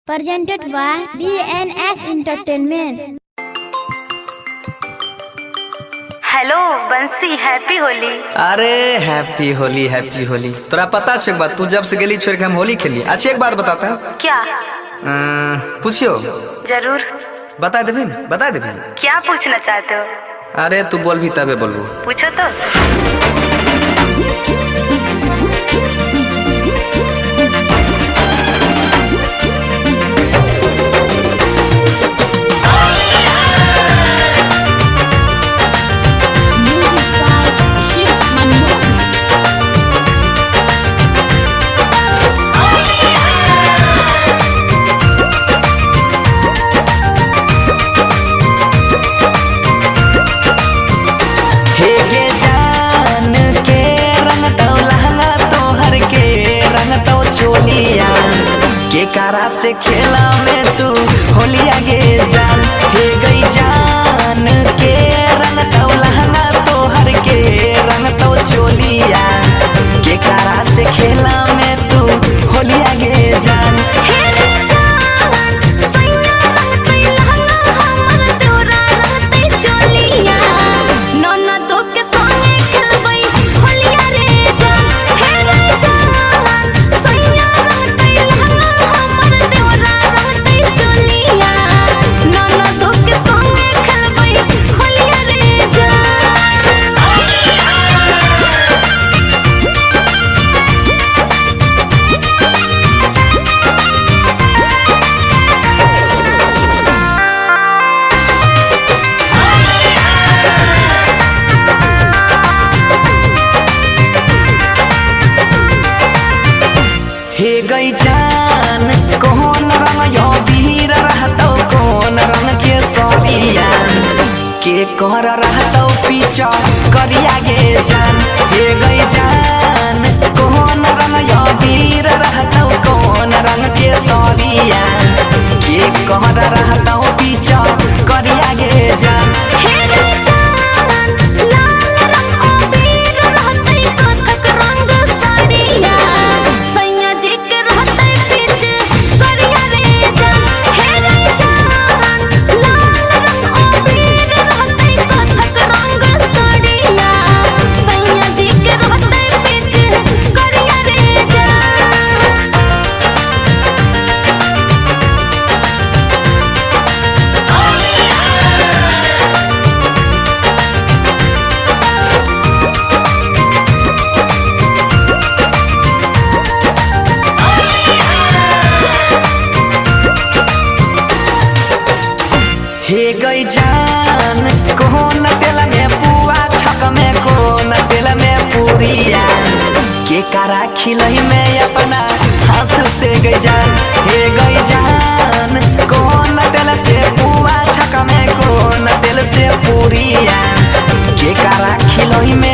presented by DNS Entertainment। Hello बंसी, happy Holi. अरे happy Holi happy Holi. तोरा पता छे एक बात, तू जब से गेली छोड़ के हम होली खेली। अच्छा एक बात बताता है। क्या? पूछियो। जरूर। बता देबे बता देबे। क्या पूछना चाहते हो? अरे तू बोल भी तबे बोलबो। पूछो तो। कारा से खेला में तू होलिया गे जान, हे गई जान के रंग तो लहंगा तो हर के रंग तो चोलिया के कारा से खेला में तू होलिया गे जान। हे गई जान कौन रंग यो वीर रहतो, कौन रंग के सरिया के कर रहतो पीछा करिया गे जान। हे गई जान कौन रंग यो वीर रहतो, कौन रंग के सरिया के कर रहतो पीछा करिया गे जान। हे गई जान कौन तेल में पुआ छक में, कौन तेल में पूरिया के कारा खिलई में अपना हाथ से गई जान। हे गई जान कौन तेल से पुआ छक में, कौन तेल से पूरिया के कारा खिलई में